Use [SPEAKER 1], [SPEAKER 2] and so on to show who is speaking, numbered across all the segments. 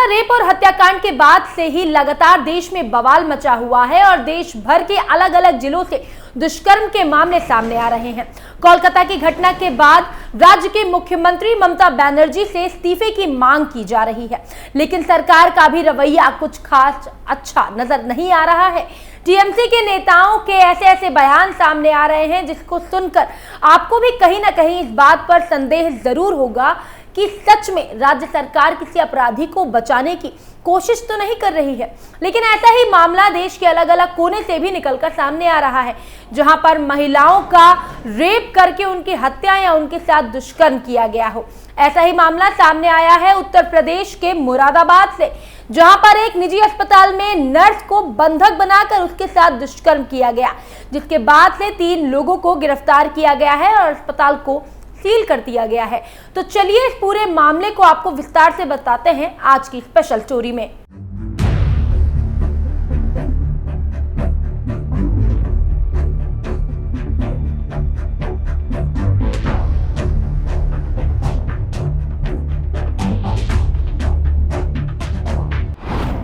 [SPEAKER 1] Rape और हत्याकांड के बाद से ही लगातार देश में बवाल मचा हुआ है और देश भर के अलग अलग जिलों से दुष्कर्म के मामले सामने आ रहे हैं। कोलकाता की घटना के बाद राज्य के मुख्यमंत्री ममता बनर्जी से इस्तीफे की मांग की जा रही है, लेकिन सरकार का भी रवैया कुछ खास अच्छा नजर नहीं आ रहा है। टीएमसी के नेताओं के ऐसे बयान सामने आ रहे हैं जिसको सुनकर आपको भी कहीं ना कहीं इस बात पर संदेह जरूर होगा कि सच में राज्य सरकार किसी अपराधी को बचाने की कोशिश तो नहीं कर रही है। लेकिन ऐसा ही मामला देश के अलग अलग कोने से भी निकलकर सामने आ रहा है, जहां पर महिलाओं का रेप करके उनकी हत्या या उनके साथ दुष्कर्म किया गया हो। ऐसा ही मामला सामने आया है उत्तर प्रदेश के मुरादाबाद से, जहां पर एक निजी अस्पताल में नर्स को बंधक बनाकर उसके साथ दुष्कर्म किया गया, जिसके बाद से 3 लोगों को गिरफ्तार किया गया है और अस्पताल को सील कर दिया गया है। तो चलिए इस पूरे मामले को आपको विस्तार से बताते हैं आज की स्पेशल स्टोरी में।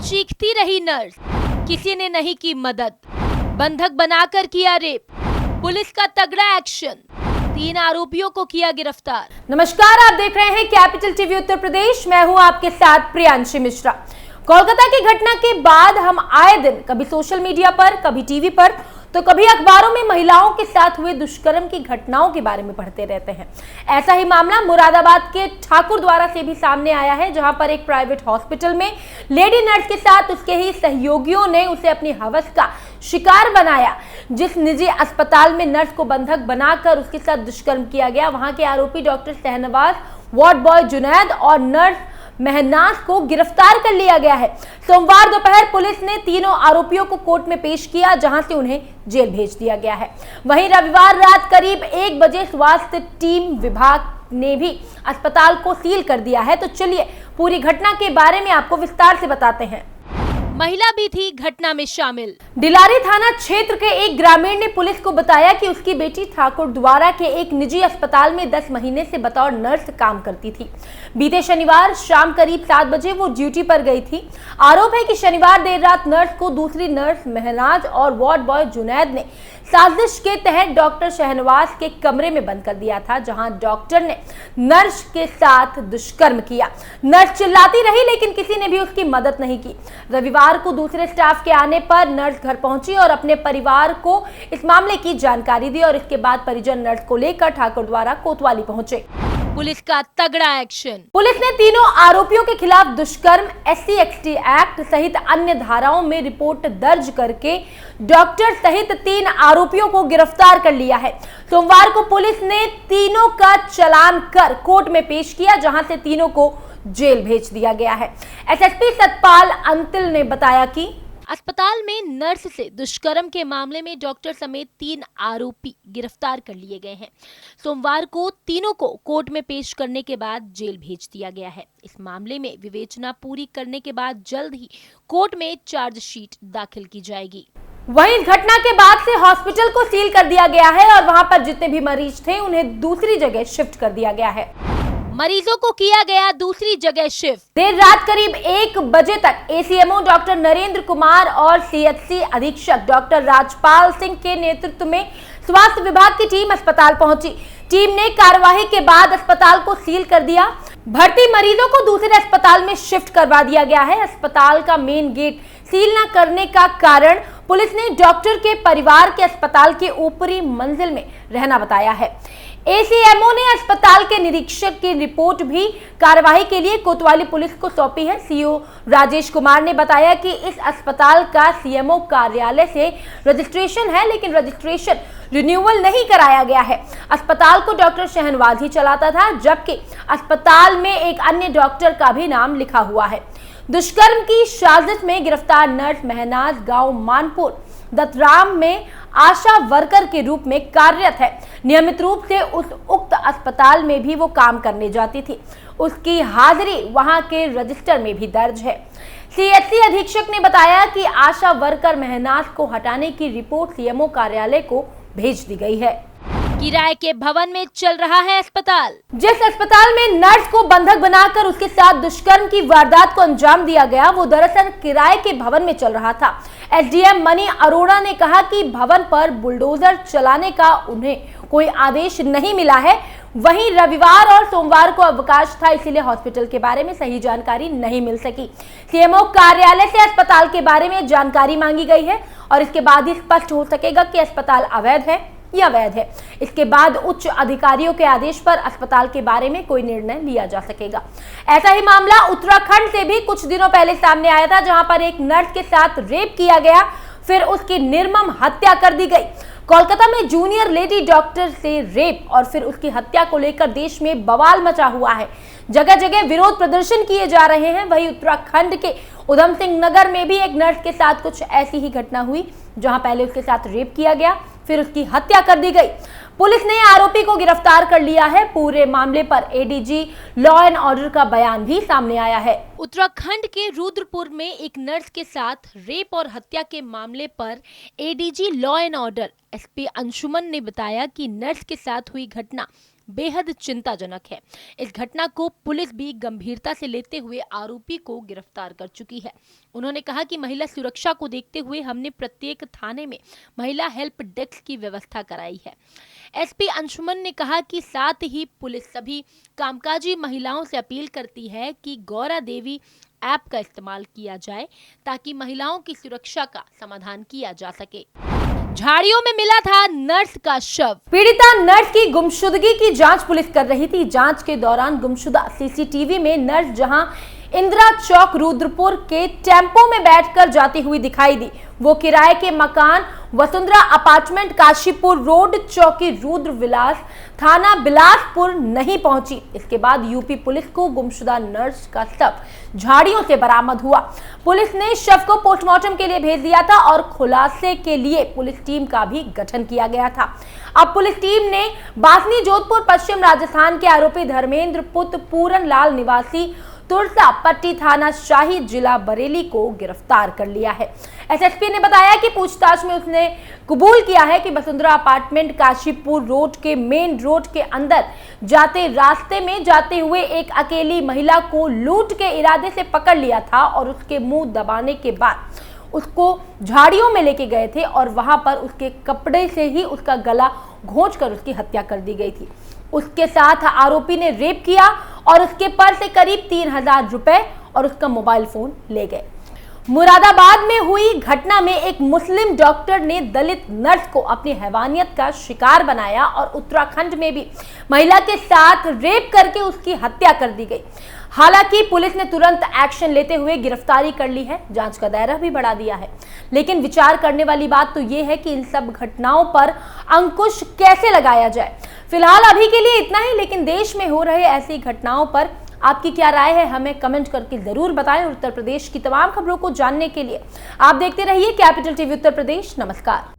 [SPEAKER 1] चीखती रही नर्स, किसी ने नहीं की मदद, बंधक बनाकर किया रेप, पुलिस का तगड़ा एक्शन, 3 आरोपियों को किया गिरफ्तार। नमस्कार, आप देख रहे हैं कैपिटल टीवी उत्तर प्रदेश। मैं हूं आपके साथ प्रियांशी मिश्रा। कोलकाता की घटना के बाद हम आए दिन कभी सोशल मीडिया पर, कभी टीवी पर, तो कभी अखबारों में महिलाओं के साथ हुए दुष्कर्म की घटनाओं के बारे में पढ़ते रहते हैं। ऐसा ही मामला मुरादाबाद के ठाकुर द्वारा से भी सामने आया है, जहां पर एक प्राइवेट हॉस्पिटल में लेडी नर्स के साथ उसके ही सहयोगियों ने उसे अपनी हवस का शिकार बनाया। जिस निजी अस्पताल में नर्स को बंधक बनाकर उसके साथ दुष्कर्म किया गया, वहां के आरोपी doctor Shahnawaz, ward boy Junaid और नर्स महनाज को गिरफ्तार कर लिया गया है। सोमवार दोपहर पुलिस ने तीनों आरोपियों को कोर्ट में पेश किया, जहां से उन्हें जेल भेज दिया गया है। वहीं रविवार रात करीब 1 बजे स्वास्थ्य टीम विभाग ने भी अस्पताल को सील कर दिया है। तो चलिए पूरी घटना के बारे में आपको विस्तार से बताते हैं। महिला भी थी घटना में शामिल। डिलारी थाना क्षेत्र के एक ग्रामीण ने पुलिस को बताया कि उसकी बेटी ठाकुर द्वारा के एक निजी अस्पताल में 10 महीने से बतौर नर्स काम करती थी। बीते शनिवार शाम करीब 7 बजे वो ड्यूटी पर गई थी। आरोप है कि शनिवार देर रात नर्स को दूसरी नर्स महनाज और वार्ड बॉय जुनैद ने साजिश के तहत डॉक्टर शहनवाज के कमरे में बंद कर दिया था, जहां डॉक्टर ने नर्स के साथ दुष्कर्म किया। नर्स चिल्लाती रही, लेकिन किसी ने भी उसकी मदद नहीं की। रविवार को दूसरे स्टाफ के आने पर नर्स घर पहुंची और अपने परिवार को इस मामले की जानकारी दी और इसके बाद परिजन नर्स को लेकर ठाकुर द्वारा कोतवाली पहुंचे। पुलिस का तगड़ा एक्शन। पुलिस ने तीनों आरोपियों के खिलाफ दुष्कर्म, SC/ST एक्ट सहित अन्य धाराओं में रिपोर्ट दर्ज करके डॉक्टर सहित 3 आरोपियों को गिरफ्तार कर लिया है। सोमवार को पुलिस ने तीनों का चालान कर कोर्ट में पेश किया, जहां से तीनों को जेल भेज दिया गया है। SSP सतपाल अंतिल ने बताया कि अस्पताल में नर्स से दुष्कर्म के मामले में डॉक्टर समेत 3 आरोपी गिरफ्तार कर लिए गए हैं। सोमवार को तीनों को कोर्ट में पेश करने के बाद जेल भेज दिया गया है। इस मामले में विवेचना पूरी करने के बाद जल्द ही कोर्ट में चार्जशीट दाखिल की जाएगी। वहीं इस घटना के बाद से हॉस्पिटल को सील कर दिया गया है और वहां पर जितने भी मरीज थे उन्हें दूसरी जगह शिफ्ट कर दिया गया है। मरीजों को किया गया दूसरी जगह शिफ्ट। देर रात करीब 1 बजे तक ACMO डॉक्टर नरेंद्र कुमार और CHC अधीक्षक डॉक्टर राजपाल सिंह के नेतृत्व में स्वास्थ्य विभाग की टीम अस्पताल पहुंची। टीम ने कार्यवाही के बाद अस्पताल को सील कर दिया। भर्ती मरीजों को दूसरे अस्पताल में शिफ्ट करवा दिया गया है। अस्पताल का मेन गेट सील न करने का कारण पुलिस ने डॉक्टर के परिवार के अस्पताल के ऊपरी मंजिल में रहना बताया है। ACMO ने अस्पताल के निरीक्षक की रिपोर्ट भी कार्यवाही के लिए कोतवाली पुलिस को सौंपी है। CO राजेश कुमार ने बताया कि इस अस्पताल का CMO कार्यालय से रजिस्ट्रेशन है, लेकिन रजिस्ट्रेशन रिन्यूअल नहीं कराया गया है। अस्पताल को डॉक्टर शहनवाज ही चलाता था, जबकि अस्पताल में एक अन्य डॉक्टर का भी नाम लिखा हुआ है। दुष्कर्म की साजिश में गिरफ्तार नर्स महनाज गांव मानपुर दत्तराम में आशा वर्कर के रूप में कार्यरत है। नियमित रूप से उस उक्त अस्पताल में भी वो काम करने जाती थी। उसकी हाजिरी वहां के रजिस्टर में भी दर्ज है। CHC अधीक्षक ने बताया कि आशा वर्कर महनाज को हटाने की रिपोर्ट CMO कार्यालय को भेज दी गई है। किराए के भवन में चल रहा है अस्पताल। जिस अस्पताल में नर्स को बंधक बनाकर उसके साथ दुष्कर्म की वारदात को अंजाम दिया गया, वो दरअसल किराए के भवन में चल रहा था। एसडीएम मनी अरोड़ा ने कहा कि भवन पर बुलडोजर चलाने का उन्हें कोई आदेश नहीं मिला है। वहीं रविवार और सोमवार को अवकाश था, इसीलिए हॉस्पिटल के बारे में सही जानकारी नहीं मिल सकी। सीएमओ कार्यालय से अस्पताल के बारे में जानकारी मांगी गई है और इसके बाद ही स्पष्ट हो सकेगा कि अस्पताल अवैध है या वैध है। इसके बाद उच्च अधिकारियों के आदेश पर अस्पताल के बारे में कोई निर्णय लिया जा सकेगा। ऐसा ही मामला उत्तराखंड से भी कुछ दिनों पहले सामने आया था, जहां पर एक नर्स के साथ रेप किया गया, फिर उसकी निर्मम हत्या कर दी गई। कोलकाता में जूनियर लेडी डॉक्टर से रेप और फिर उसकी हत्या को लेकर देश में बवाल मचा हुआ है। जगह जगह विरोध प्रदर्शन किए जा रहे हैं। वहीं उत्तराखंड के उधम सिंह नगर में भी एक नर्स के साथ कुछ ऐसी ही घटना हुई, जहां पहले उसके साथ रेप किया गया, फिर उसकी हत्या कर दी गई। पुलिस ने आरोपी को गिरफ्तार कर लिया है। पूरे मामले पर एडीजी लॉ एंड ऑर्डर का बयान भी सामने आया है। उत्तराखंड के रुद्रपुर में एक नर्स के साथ रेप और हत्या के मामले पर ADG law and order SP Anshuman ने बताया कि नर्स के साथ हुई घटना बेहद चिंताजनक है। इस घटना को पुलिस भी गंभीरता से लेते हुए आरोपी को गिरफ्तार कर चुकी है। उन्होंने कहा कि महिला सुरक्षा को देखते हुए हमने प्रत्येक थाने में महिला हेल्प डेस्क की व्यवस्था कराई है। एसपी अंशुमन ने कहा कि साथ ही पुलिस सभी कामकाजी महिलाओं से अपील करती है कि गौरा देवी ऐप का इस्तेमाल किया जाए ताकि महिलाओं की सुरक्षा का समाधान किया जा सके। झाड़ियों में मिला था नर्स का शव। पीड़िता नर्स की गुमशुदगी की जांच पुलिस कर रही थी। जांच के दौरान गुमशुदा सीसीटीवी में नर्स जहां इंदिरा चौक रुद्रपुर के टेम्पो में बैठकर जाती हुई दिखाई दी, वो किराए के मकान वसुंधरा अपार्टमेंट काशीपुर रोड चौकी रुद्र विलास थाना बिलासपुर नहीं पहुंची। इसके बाद यूपी पुलिस को गुमशुदा नर्स का शव झाड़ियों से बरामद हुआ। पुलिस ने शव को पोस्टमार्टम के लिए भेज दिया था और खुलासे के लिए पुलिस टीम का भी गठन किया गया था। अब पुलिस टीम ने बासनी जोधपुर पश्चिम राजस्थान के आरोपी धर्मेंद्र पुत्र पूरन लाल निवासी तुरसा पट्टी थाना शाही जिला बरेली को गिरफ्तार कर लिया है। एसएसपी ने बताया कि पूछताछ में उसने कबूल किया है कि वसुंधरा अपार्टमेंट काशीपुर रोड के मेन रोड के अंदर जाते रास्ते में जाते हुए एक अकेली महिला को लूट के इरादे से पकड़ लिया था और उसके मुंह दबाने के बाद उसको झाड़ियों में लेके गए थे और वहां पर उसके कपड़े से ही उसका गला घोंचकर उसकी हत्या कर दी गई थी। उसके साथ आरोपी ने रेप किया और उसके पर्स से करीब 3000 रुपए और उसका मोबाइल फोन ले गए। मुरादाबाद में हुई घटना में एक मुस्लिम डॉक्टर ने दलित नर्स को अपनी हैवानियत का शिकार बनाया और उत्तराखंड में भी महिला के साथ रेप करके उसकी हत्या कर दी गई। हालांकि पुलिस ने तुरंत एक्शन लेते हुए गिरफ्तारी कर ली है, जांच का दायरा भी बढ़ा दिया है। लेकिन विचार करने वाली बात तो ये है कि इन सब घटनाओं पर अंकुश कैसे लगाया जाए। फिलहाल अभी के लिए इतना ही, लेकिन देश में हो रहे ऐसी घटनाओं पर आपकी क्या राय है, हमें कमेंट करके जरूर बताएं। और उत्तर प्रदेश की तमाम खबरों को जानने के लिए आप देखते रहिए कैपिटल टीवी उत्तर प्रदेश। नमस्कार।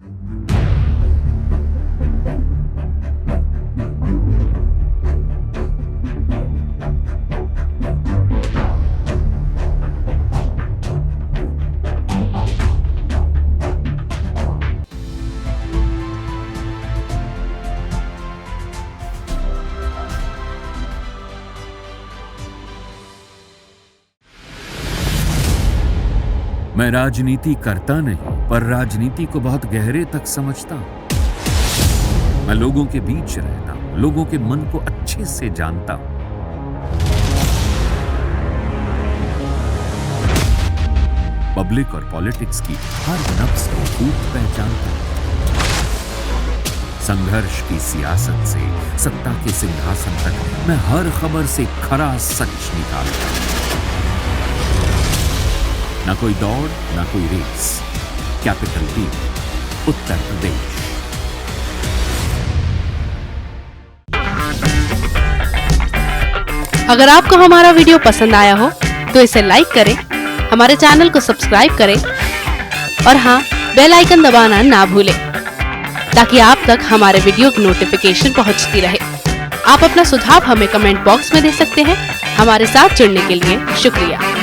[SPEAKER 2] मैं राजनीति करता नहीं, पर राजनीति को बहुत गहरे तक समझता हूं। मैं लोगों के बीच रहता हूं, लोगों के मन को अच्छे से जानता हूं। पब्लिक और पॉलिटिक्स की हर नब्ज को खूब पहचानता हूं। संघर्ष की सियासत से सत्ता के सिंहासन तक मैं हर खबर से खरा सच निकालता हूं। ना कोई दौड़, ना कोई race. Capital TV Uttar Pradesh.
[SPEAKER 3] अगर आपको हमारा वीडियो पसंद आया हो तो इसे लाइक करें, हमारे चैनल को सब्सक्राइब करें और हाँ, बेल आइकन दबाना ना भूलें ताकि आप तक हमारे वीडियो की नोटिफिकेशन पहुंचती रहे। आप अपना सुझाव हमें कमेंट बॉक्स में दे सकते हैं। हमारे साथ जुड़ने के लिए शुक्रिया।